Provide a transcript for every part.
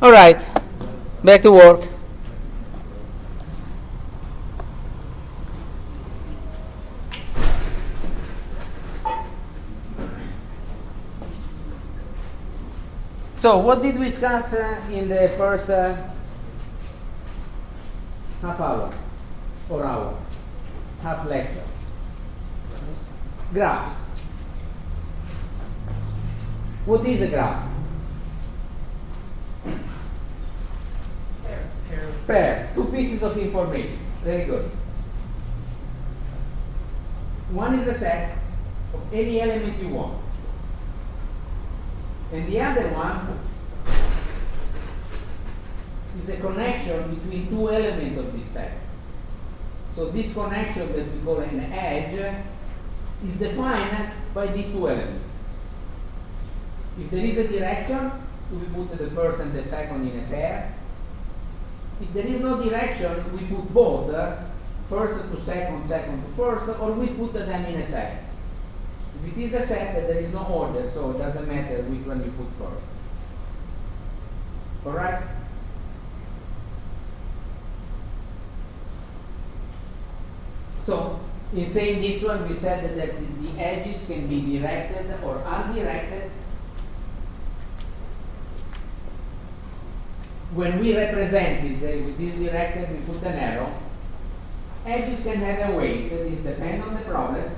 All right, back to work. So what did we discuss in the first half hour or hour, half lecture? Graphs. What is a graph? Pairs. Two pieces of information. Very good. One is a set of any element you want. And the other one is a connection between two elements of this set. So this connection that we call an edge is defined by these two elements. If there is a direction, we put the first and the second in a pair. If there is no direction, we put both, first to second, second to first, or we put them in a set. If it is a set, there is no order, so it doesn't matter which one you put first. Alright? So, in saying this one, we said that the edges can be directed or undirected. When we represent it, if it is directed, we put an arrow. Edges can have a weight, this depends on the problem.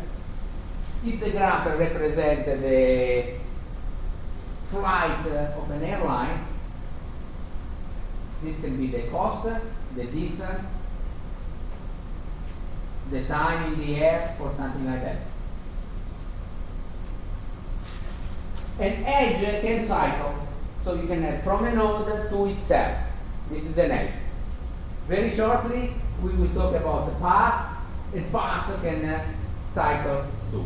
If the graph represents the flight of an airline, this can be the cost, the distance, the time in the air, or something like that. An edge can cycle, so you can have from a node to itself. This is an edge. Very shortly, we will talk about the paths, and paths can cycle too.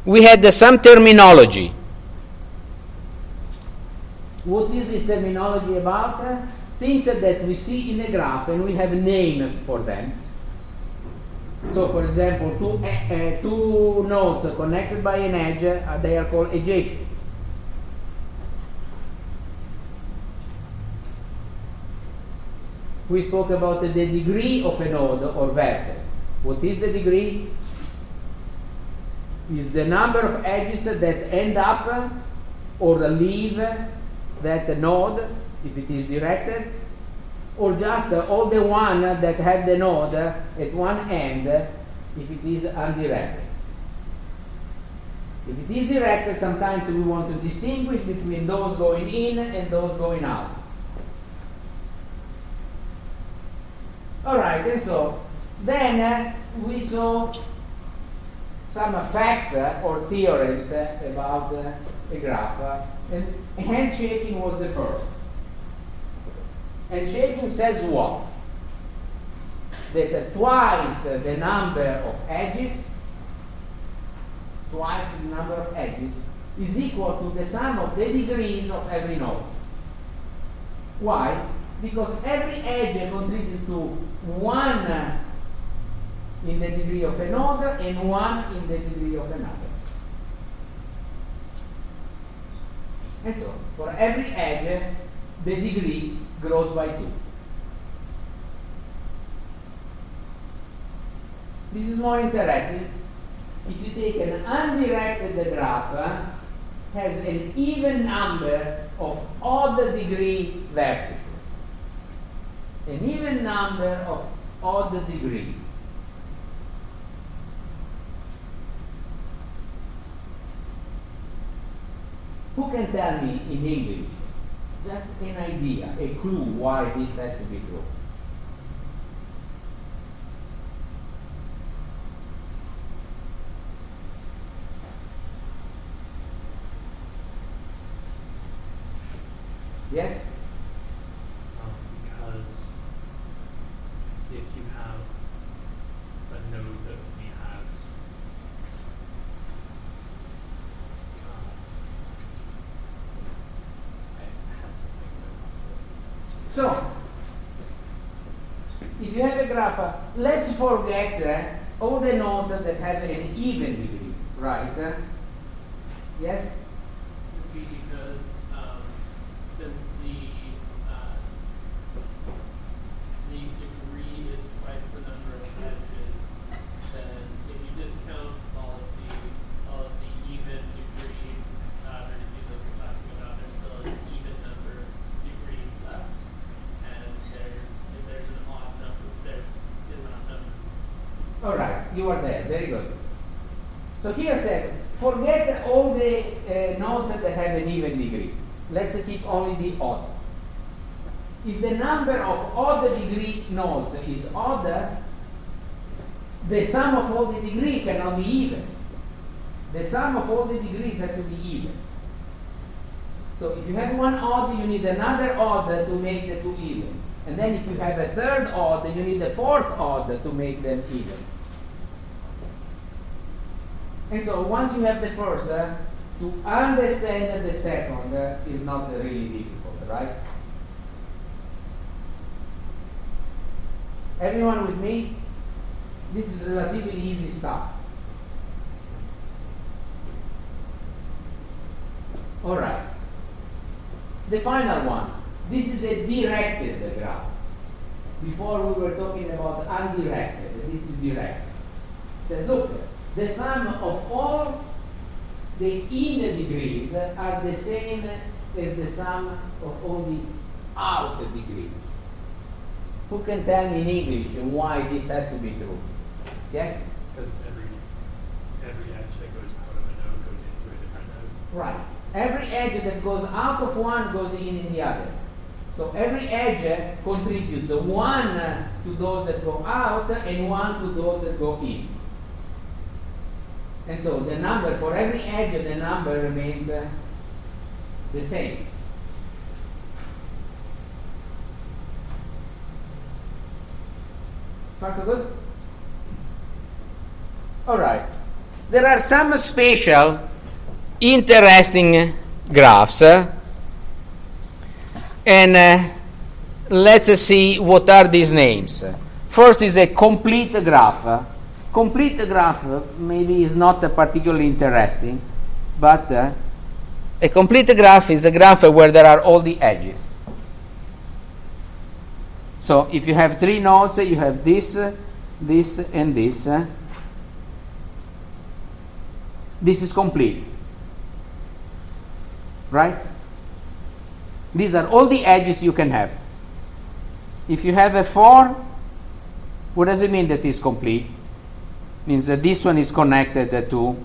We had some terminology. What is this terminology about? Things that we see in a graph and we have a name for them. So, for example, two nodes connected by an edge, they are called adjacent. We spoke about the degree of a node or vertex. What is the degree? Is the number of edges that end up or leave that node, if it is directed, or just all the one that have the node at one end, if it is undirected. If it is directed, sometimes we want to distinguish between those going in and those going out. All right, and so then we saw some facts or theorems about a graph, and handshaking was the first. Handshaking says what? That twice the number of edges is equal to the sum of the degrees of every node. Why? Because every edge contributes to one in the degree of a node and one in the degree of another. And so, for every edge, the degree grows by 2. This is more interesting. If you take an undirected graph, has an even number of odd degree vertices. An even number of odd degree. Who can tell me in English, just an idea, a clue why this has to be true? Yes? Because if you have a node that only has So, if you have a graph, let's forget all the nodes that have an even degree, Right. Yes? Would be because since the degree is twice the number of edges, then if you discount all of the even degree vertices that we're talking about, there's still an even number of degrees left, and if there's an odd number, there is an odd number. All right, you are there. Very good. So here says, forget all the nodes that have an even degree. Let's keep only the odd. If the number of odd degree nodes is odd, the sum of all the degree cannot be even. The sum of all the degrees has to be even. So if you have one odd, you need another odd to make the two even. And then if you have a third odd, you need a fourth odd to make them even. And so once you have the first, to understand the second is not really difficult, right? Everyone with me? This is relatively easy stuff. All right. The final one. This is a directed graph. Before we were talking about undirected. This is directed. It says, look, the sum of all the in degrees are the same as the sum of all the out degrees. Who can tell me in English why this has to be true? Yes? Because every edge that goes out of a node goes into a different node. Right. Every edge that goes out of one goes in the other. So every edge contributes one to those that go out and one to those that go in. And so the number for every edge, the number remains the same. Far so good? All right. There are some special, interesting graphs, and let's see what are these names. First is a complete graph. Complete graph maybe is not particularly interesting, but a complete graph is a graph where there are all the edges. So if you have three nodes, you have this, this, and this. This is complete. Right? These are all the edges you can have. If you have a 4, what does it mean that is complete? Means that this one is connected to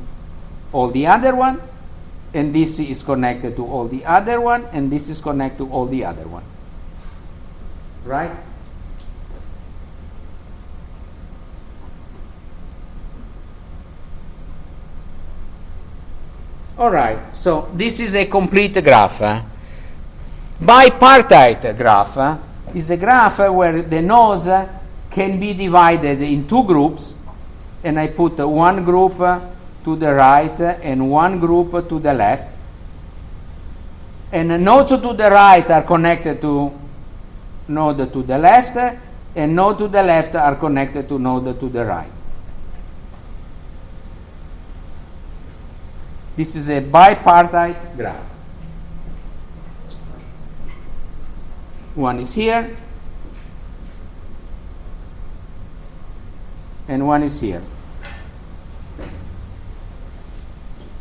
all the other one, and this is connected to all the other one, and this is connected to all the other one. Right? All right, so this is a complete graph. Bipartite graph is a graph where the nodes can be divided in two groups, and I put one group to the right and one group to the left. And nodes to the right are connected to node to the left, and node to the left are connected to node to the right. This is a bipartite graph. One is here, and one is here.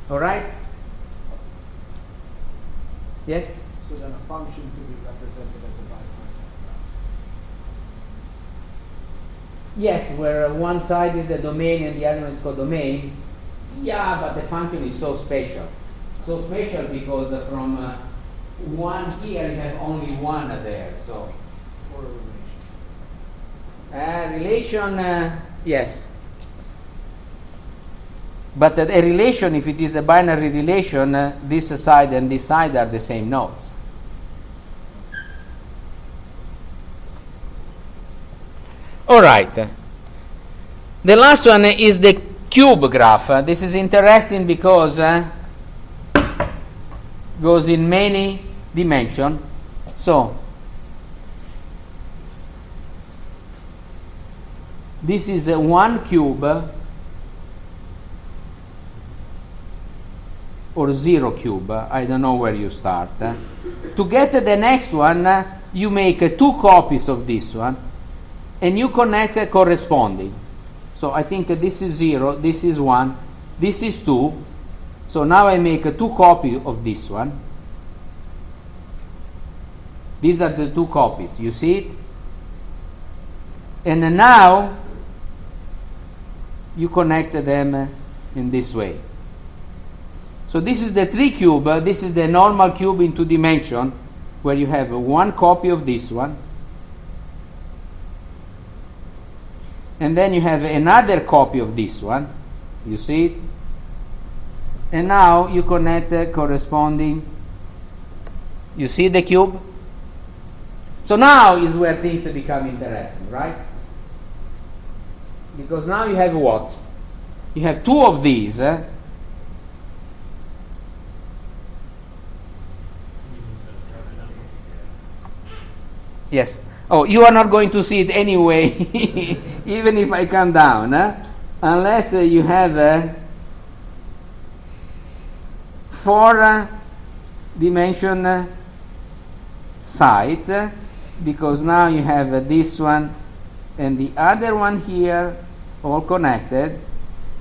All right? Yes? So then a function could be represented as a bipartite graph. Yes, where one side is the domain and the other one is codomain. Yeah, but the function is so special. So special because from one here you have only one there. So Or a relation. relation, yes. But a relation, if it is a binary relation, this side and this side are the same nodes. All right. The last one is the cube graph. This is interesting because goes in many dimensions. So this is one cube, or 0 cube. I don't know where you start. To get the next one, you make 2 copies of this one, and you connect corresponding. So I think this is 0, this is 1, this is 2. So now I make 2 copies of this one. These are the 2 copies. You see it? And now you connect them in this way. So this is the 3 cube. This is the normal cube in 2 dimension, where you have 1 copy of this one, and then you have another copy of this one. You see it? And now you connect corresponding. You see the cube? So now is where things become interesting, right? Because now you have what? You have 2 of these. Yes. Oh, you are not going to see it anyway, even if I come down, unless you have a 4-dimension site, because now you have this one and the other one here all connected,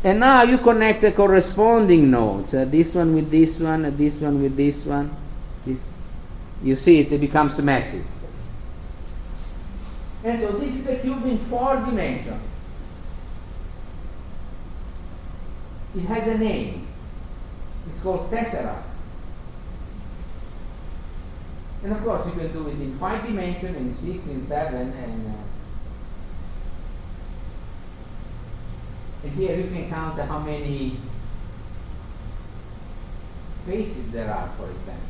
and now you connect the corresponding nodes, this one with this one, this one with this one. This, you see it becomes messy. And so this is a cube in 4 dimensions. It has a name. It's called tesseract. And of course you can do it in 5 dimensions, in 6, in 7, and here you can count how many faces there are, for example.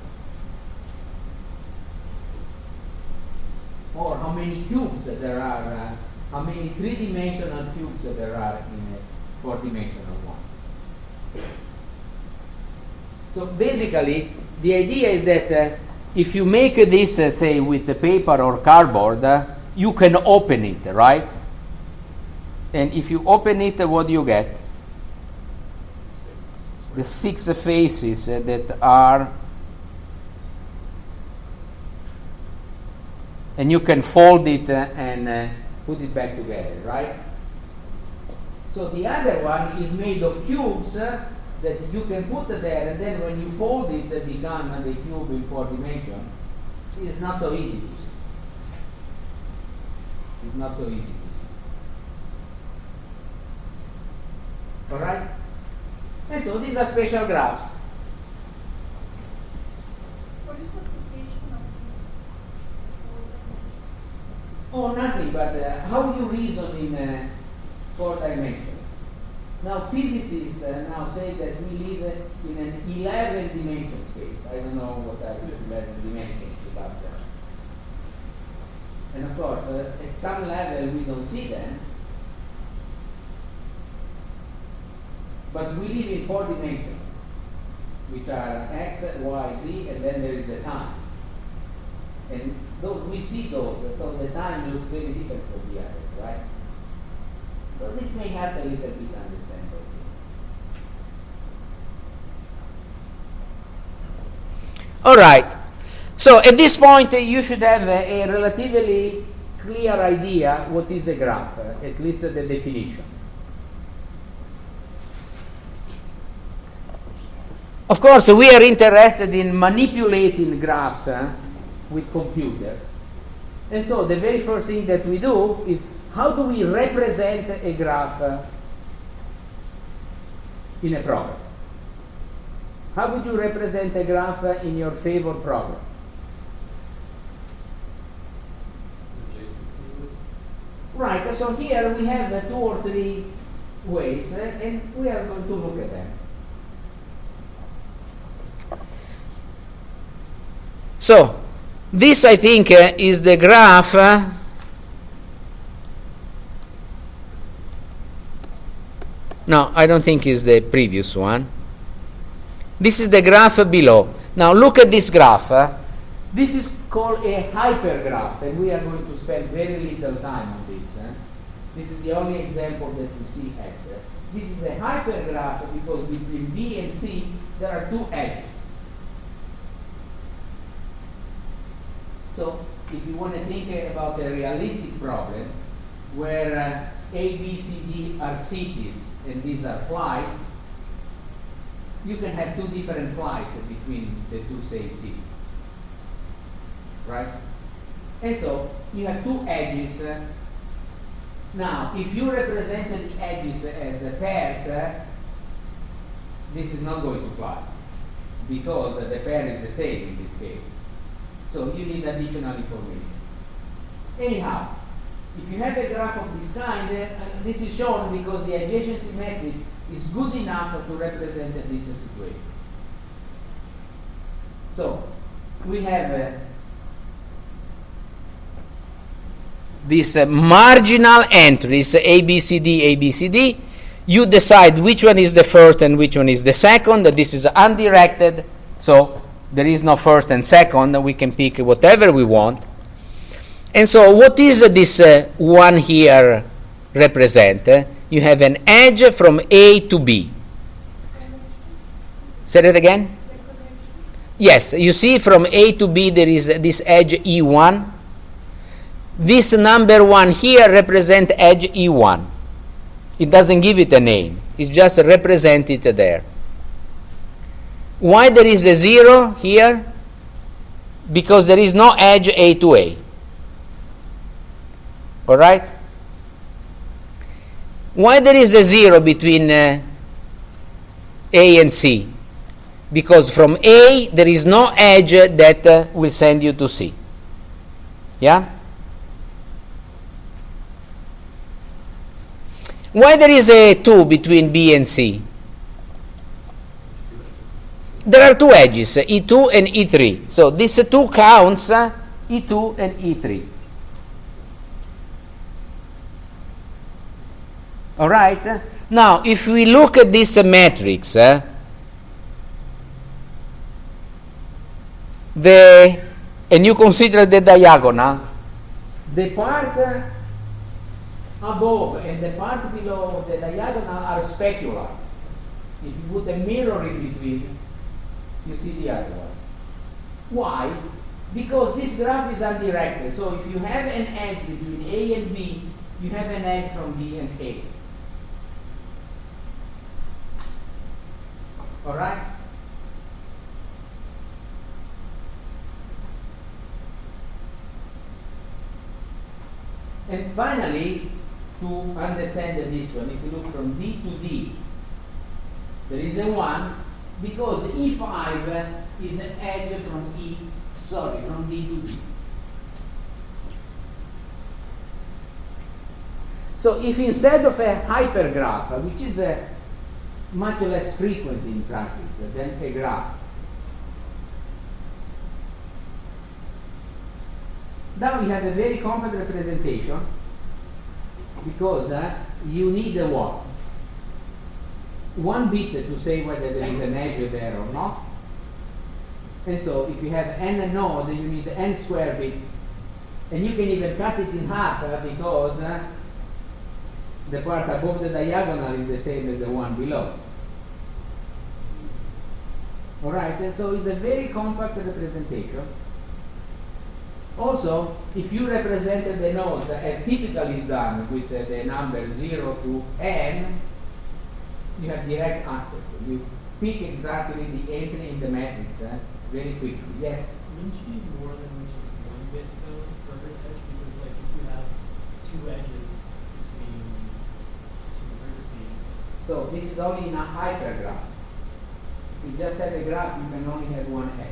Or how many cubes there are, how many 3-dimensional cubes there are in a 4-dimensional one. So basically, the idea is that if you make this, say, with the paper or cardboard, you can open it, right? And if you open it, what do you get? The 6 faces that are, and you can fold it and put it back together, right? So the other one is made of cubes that you can put there, and then when you fold it, become the cube in 4 dimensions. It's not so easy to see. It's not so easy to see. All right? And so these are spatial graphs. What is the application of this? Oh, nothing, but how you reason in 4 dimensions. Now, physicists now say that we live in an 11-dimension space. I don't know what are these 11 dimensions, but and of course, at some level we don't see them, but we live in 4 dimensions, which are x, y, z, and then there is the time. And those we see those, so the time looks very different from the others, right? So this may help a little bit understand those things. All right. So at this point, you should have a relatively clear idea what is a graph, at least the definition. Of course, we are interested in manipulating graphs with computers. And so the very first thing that we do is, how do we represent a graph in a program? How would you represent a graph in your favorite program? Right, so here we have 2 or 3 ways, and we are going to look at them. So, this I think is the graph no, I don't think is the previous one. This is the graph below. Now look at this graph. This is called a hypergraph, and we are going to spend very little time on this. This is the only example that we see at. this is a hypergraph because between B and C there are two edges. So if you want to think about a realistic problem where A, B, C, D are cities and these are flights, you can have two different flights between the two same cities, right? And so you have two edges. Now, if you represented the edges as pairs, this is not going to fly because the pair is the same in this case. So you need additional information. Anyhow, if you have a graph of this kind, this is shown because the adjacency matrix is good enough to represent this situation. So we have these marginal entries, A, B, C, D, A, B, C, D. You decide which one is the first and which one is the second. This is undirected, so there is no first and second. We can pick whatever we want. And so what is this one here represent? You have an edge from A to B. Say that again? Yes, you see from A to B there is this edge E1. This number 1 here represents edge E1. It doesn't give it a name. It's just represented there. Why there is a 0 here? Because there is no edge A to A. All right? Why there is a 0 between A and C? Because from A there is no edge that will send you to C. Yeah? Why there is a 2 between B and C? There are two edges, E2 and E3. So this 2 counts E2 and E3. All right? Now, if we look at this matrix, and you consider the diagonal, the part above and the part below the diagonal are specular. If you put a mirror in between, you see the other one. Why? Because this graph is undirected. So if you have an edge between A and B, you have an edge from B and A. All right? And finally, to understand this one, if you look from D to D, there is a 1 because E5 is an edge from from D to D. So if instead of a hypergraph, which is much less frequent in practice than a graph, now we have a very compact representation because you need a what? 1 bit to say whether there is an edge there or not. And so if you have n node, you need n square bits. And you can even cut it in half because the part above the diagonal is the same as the one below. All right, and so it's a very compact representation. Also, if you represented the nodes as typically is done with the number 0 to n, you have direct access. You pick exactly the entry in the matrix very quickly. Yes? Wouldn't you need more than just 1 bit though for every edge? Because like if you have 2 edges between 2 vertices. So this is only in a hypergraph. If you just have a graph, you can only have 1 edge.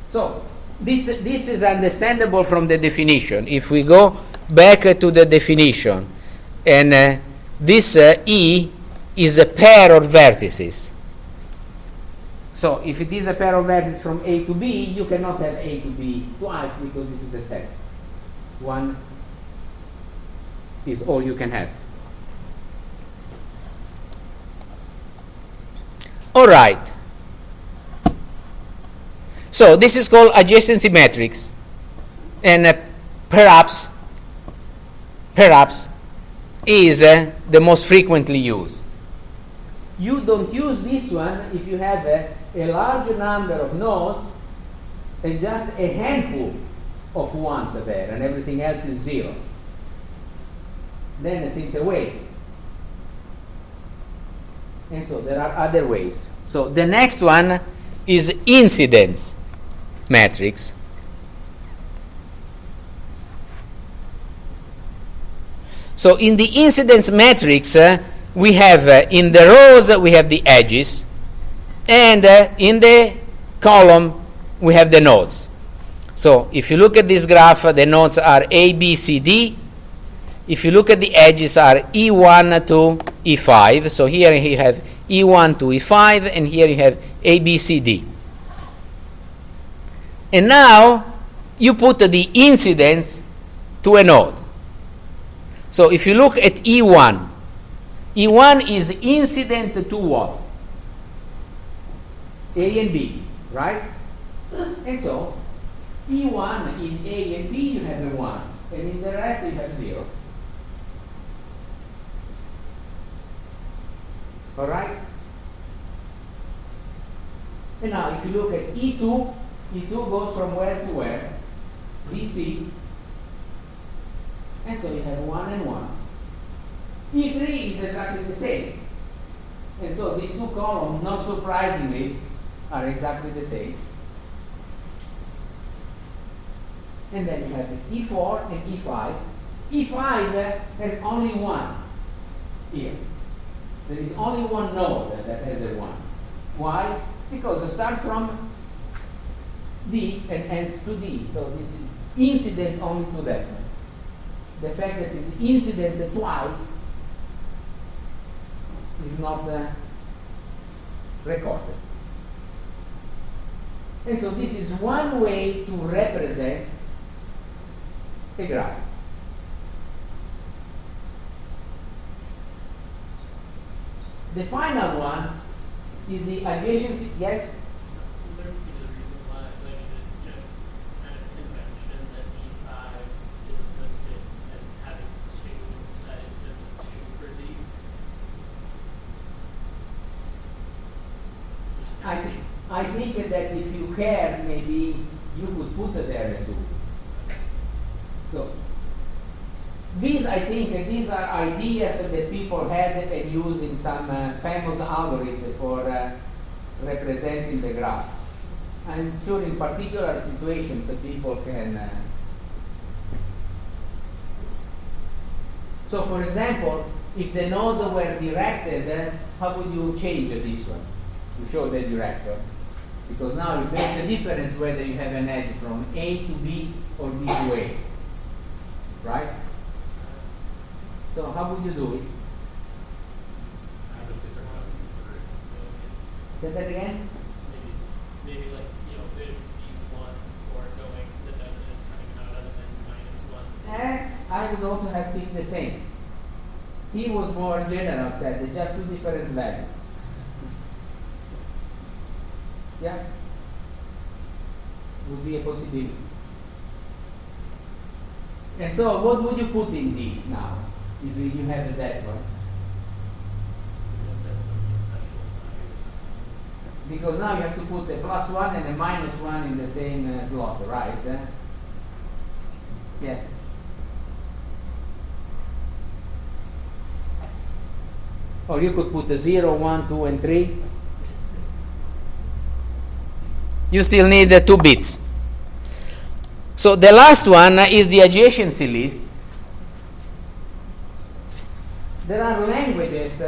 So this is understandable from the definition. If we go back to the definition, and this E is a pair of vertices. So if it is a pair of vertices from A to B, you cannot have A to B twice because this is a set. 1 is all you can have. All right. So this is called adjacency matrix, and perhaps is the most frequently used. You don't use this one if you have a large number of nodes and just a handful of ones there and everything else is zero. Then it seems a waste. And so there are other ways. So the next one is incidence matrix. So in the incidence matrix, we have in the rows we have the edges, and in the column we have the nodes. So if you look at this graph, the nodes are A, B, C, D. If you look at the edges are E1 to E5. So here you have E1 to E5, and here you have A, B, C, D. And now you put the incidence to a node. So if you look at E1, E1 is incident to what? A and B, right? And so E1 in A and B you have a 1, and in the rest you have 0. All right? And now if you look at E2, E2 goes from where to where? BC. And so you have 1 and 1. E3 is exactly the same. And so these two columns, not surprisingly, are exactly the same. And then you have E4 and E5. E5 has only 1 here. There is only one node that has a 1. Why? Because it starts from D and ends to D. So this is incident only to that. The fact that it's incident twice is not recorded. And so this is one way to represent a graph. The final one is the adjacency. Yes? Is there a reason why, like, is it just kind of convention that E5 is listed as having 2, instance of 2 for D? I think that if you care, maybe you could put there too. So these, I think, these are ideas that people had and used in some famous algorithm for representing the graph. I'm sure in particular situations that people can. So, for example, if the node were directed, how would you change this one? You show the direction. Because now it makes a difference whether you have an edge from A to B or B to A. Right? So how would you do it? Say that again? Maybe like, you know, it would be 1 or going the node that's coming out of and then -1. I would also have picked the same. He was more general, said that just 2 different values. Yeah? Would be a possibility. And so what would you put in D now? If you have that one. Because now you have to put a +1 and a -1 in the same slot, right? Yes. Or you could put a 0, 1, 2, and 3. You still need 2 bits. So the last one is the adjacency list. There are languages,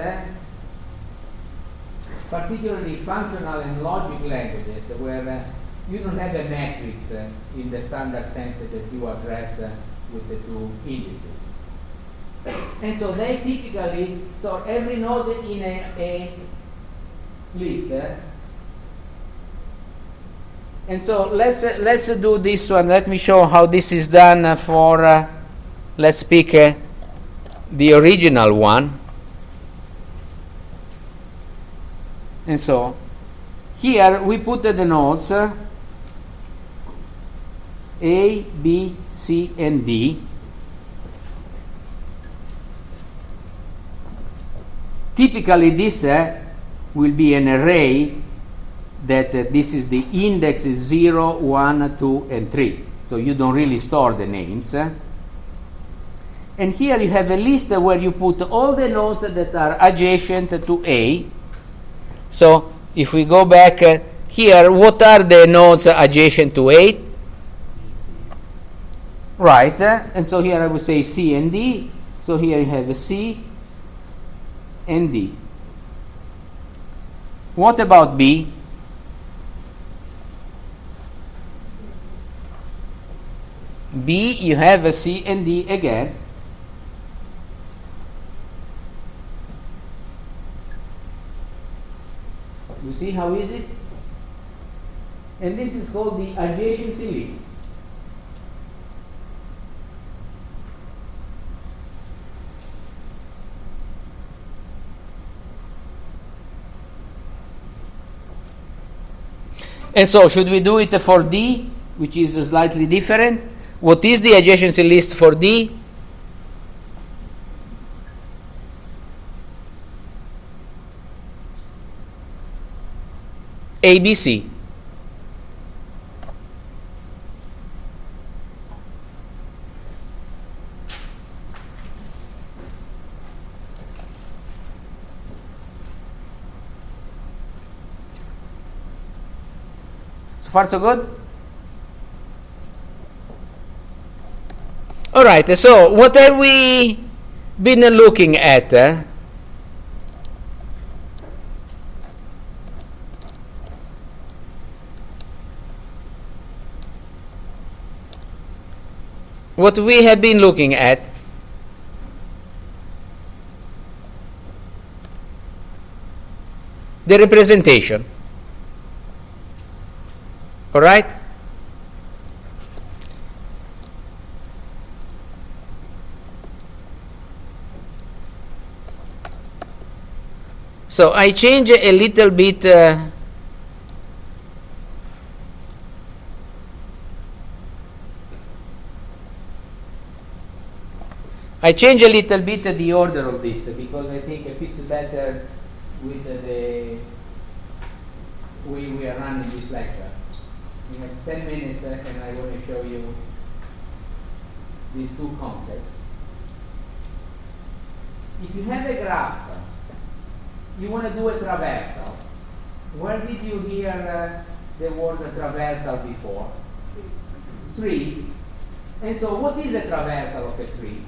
particularly functional and logic languages, where you don't have a matrix in the standard sense that you address with the 2 indices. And so they typically store every node in a list. And so let's do this one. Let me show how this is done for, let's pick the original one. And so here we put the nodes A, B, C, and D. typically this will be an array that this is the index is 0, 1, 2, and 3. So you don't really store the names. And here you have a list where you put all the nodes that are adjacent to A. So if we go back here, what are the nodes adjacent to A? Right, and so here I would say C and D. So here you have a C and D. What about B? B, you have a C and D again. You see how is it? And this is called the adjacency list. And so, should we do it for D, which is slightly different? What is the adjacency list for D? ABC. So far, so good? All right, so what have we been looking at? What we have been looking at? The representation. All right? So I change a little bit the order of this because I think it fits better with the way we are running this lecture. We have 10 minutes and I want to show you these two concepts. If you have a graph, you want to do a traversal. Where did you hear the word traversal before? Trees. And so what is a traversal of a tree?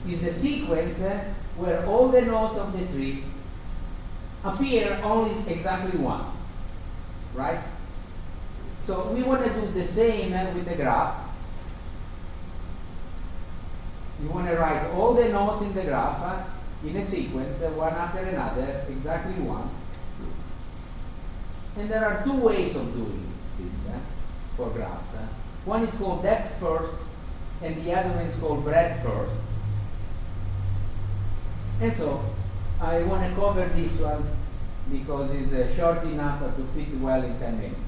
It's a sequence where all the nodes of the tree appear only exactly once, right? So we want to do the same with the graph. You want to write all the nodes in the graph in a sequence, one after another, exactly once. And there are two ways of doing this for graphs. One is called depth first, and the other one is called breadth first. And so I want to cover this one because it's short enough to fit well in 10 minutes.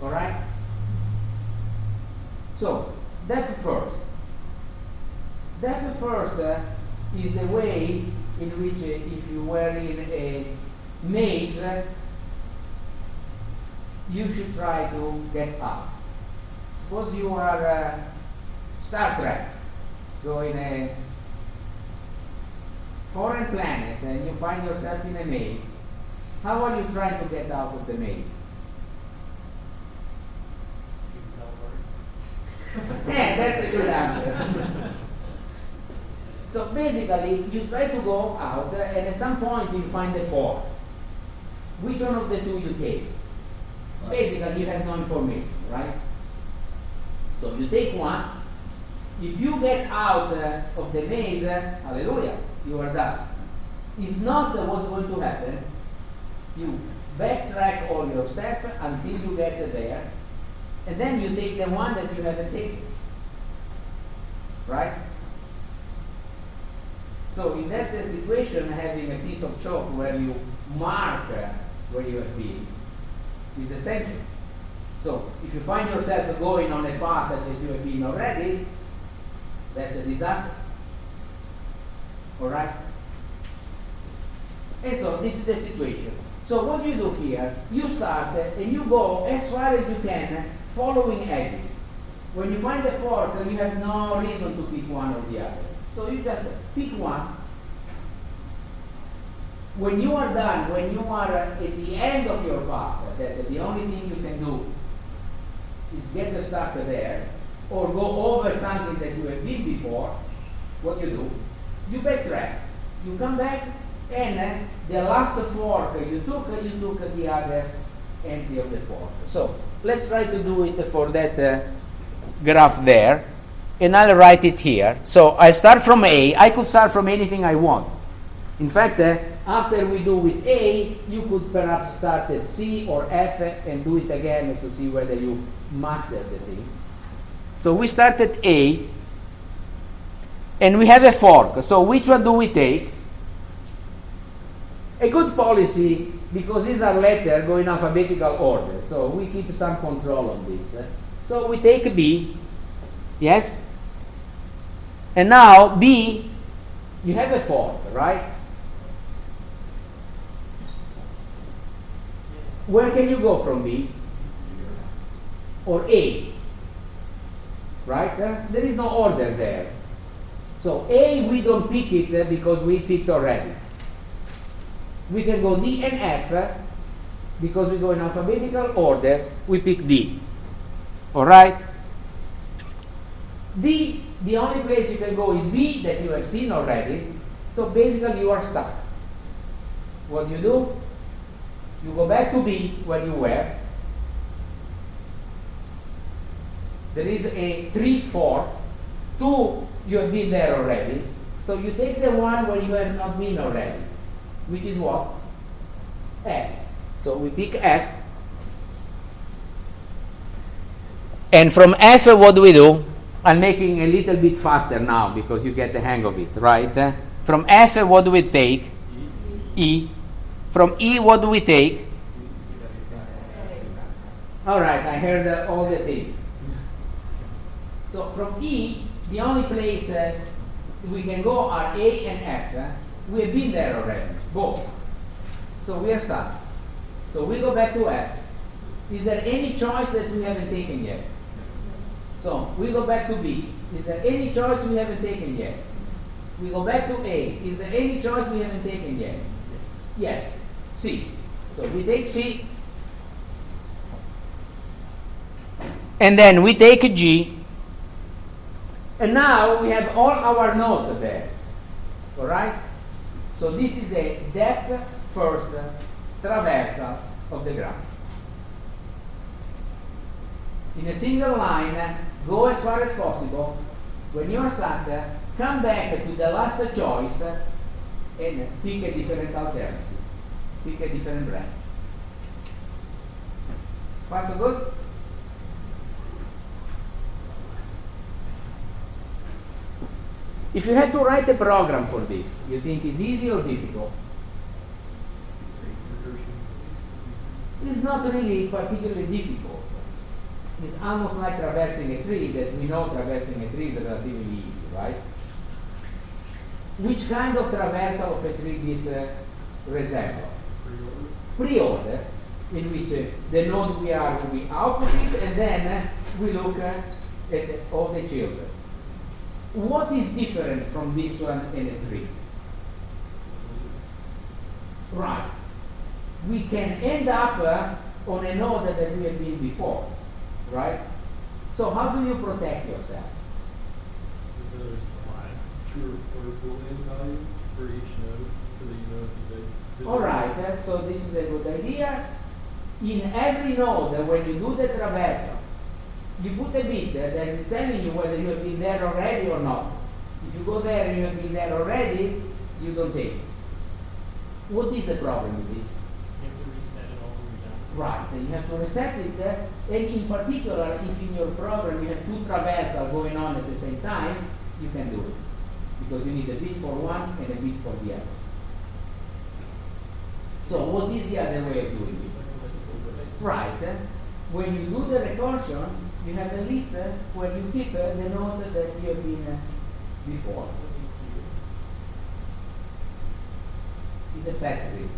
All right? So, depth first. Depth first is the way in which if you were in a maze, you should try to get out. Suppose you are Star Trek, go in a foreign planet and you find yourself in a maze. How are you trying to get out of the maze? Yeah, that's a good answer. So basically, you try to go out and at some point you find a fork. Which one of the two you take? Basically, you have no information, right? So you take one. If you get out of the maze, hallelujah, you are done. If not, what's going to happen? You backtrack all your steps until you get there, and then you take the one that you haven't taken. Right? So in that situation, having a piece of chalk where you mark where you have been is essential. So if you find yourself going on a path that you have been already, That's a disaster. Alright? And so this is the situation. So what you do here, you start and you go as far as you can following edges. When you find a fork, you have no reason to pick one or the other. So you just pick one. When you are done, when you are at the end of your path, that the only thing you can do is get the starter there, or go over something that you have been before, what you do, you backtrack. You come back, and the last fork you took the other entry of the fork. So let's try to do it for that graph there, and I'll write it here. So I start from A. I could start from anything I want. In fact, after we do with A, you could perhaps start at C or F and do it again to see whether you master the thing. So we start at A, and we have a fork. So which one do we take? A good policy, because these are letters go in alphabetical order, so we keep some control on this. So we take B, yes? And now B, you have a fork, right? Where can you go from B? Or A? Right? There is no order there. So A, we don't pick it because we picked already. We can go D and F because we go in alphabetical order, we pick D. Alright? D, the only place you can go is B, that you have seen already. So basically you are stuck. What do? You go back to B where you were. There is a 3, 4. 2, you have been there already. So you take the one where you have not been already, which is what? F. So we pick F. And from F, what do? I'm making a little bit faster now because you get the hang of it, right? From F, what do we take? E. From E, what do we take? All right, I heard all the things. So from E, the only place we can go are A and F. We have been there already, both. So we are stuck. So we go back to F. Is there any choice that we haven't taken yet? So we go back to B. Is there any choice we haven't taken yet? We go back to A. Is there any choice we haven't taken yet? Yes. C. So we take C. And then we take G. And now we have all our nodes there. Alright? So this is a depth first traversal of the graph. In a single line, go as far as possible. When you are stuck, come back to the last choice and pick a different alternative. Pick a different branch. So far so good? If you had to write a program for this, you think it's easy or difficult? It's not really particularly difficult. It's almost like traversing a tree, that we know traversing a tree is relatively easy, right? Which kind of traversal of a tree this resemble? Pre-order, in which the node we are will be output, and then we look at all the children. What is different from this one and a tree? Right. We can end up on a node that we have been before, right? So how do you protect yourself? There's a true or Boolean value for each node, so that you know if it is. All right. So this is a good idea. In every node, when you do the traversal, you put a bit that is telling you whether you have been there already or not. If you go there and you have been there already, you don't take it. What is the problem with this? You have to reset it all the way down. Right, and you have to reset it, and in particular, if in your program you have two traversals going on at the same time, you can do it. Because you need a bit for one and a bit for the other. So what is the other way of doing it? Right, when you do the recursion, you have a list where you keep the nodes that you have been before. Is a set grid.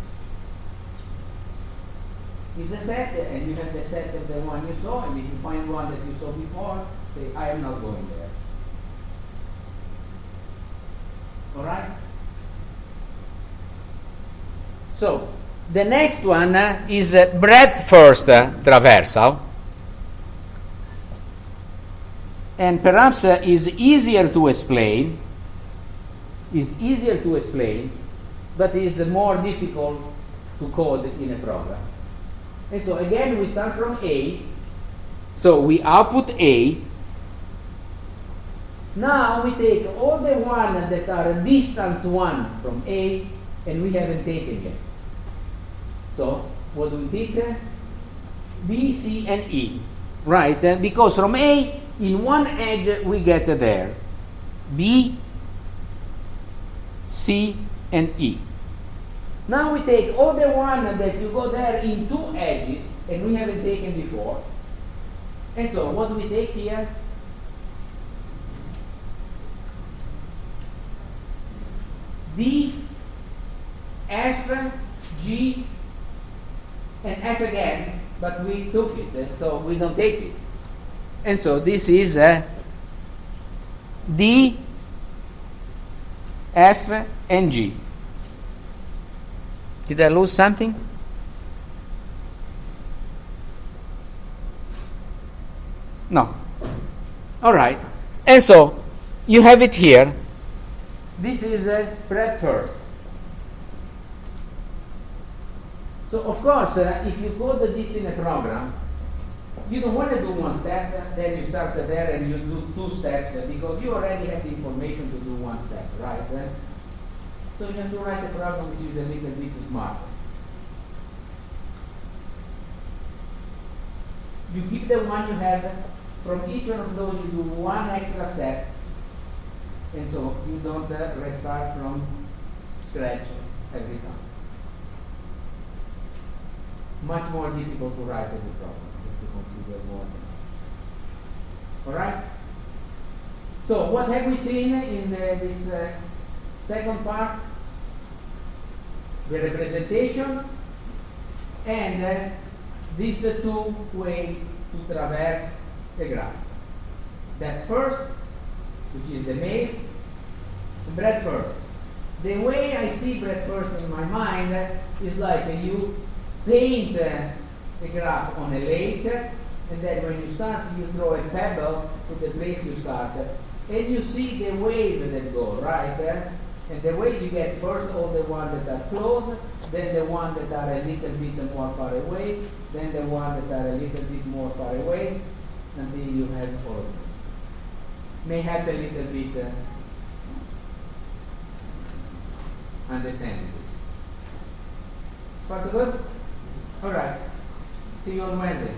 Is a set, and you have the set of the one you saw, and if you find one that you saw before, say, I am not going there. Alright? So, the next one is breadth first traversal. And perhaps is easier to explain, but is more difficult to code in a program. And so again, we start from A. So we output A. Now we take all the ones that are distance 1 from A, and we haven't taken yet. So what do we pick? B, C, and E. Right? Because from A, in one edge we get there. B, C, and E. Now we take all the ones that you go there in two edges, and we haven't taken before. And so what do we take here? D, F, G, and F again, but we took it, so we don't take it. And so this is D, F, and G. Did I lose something? No. All right. And so you have it here. This is breadth first. So of course, if you code this in a program, you don't want to do one step, then you start there and you do two steps because you already have the information to do one step, right? So you have to write a program which is a little bit smarter. You keep the one you have. From each one of those, you do one extra step, and so you don't restart from scratch every time. Much more difficult to write as a program if you consider more. All right. So what have we seen in this second part? The representation and these two ways to traverse the graph. That first, which is the maze, and breadth first. The way I see breadth first in my mind is like you paint the graph on a lake, and then when you start, you throw a pebble to the place you start, and you see the wave that go right there. And the way you get first all the ones that are close, then the ones that are a little bit more far away, then the ones that are a little bit more far away, until you have all of them. May help a little bit understanding this. What's good? All right. See you on Wednesday.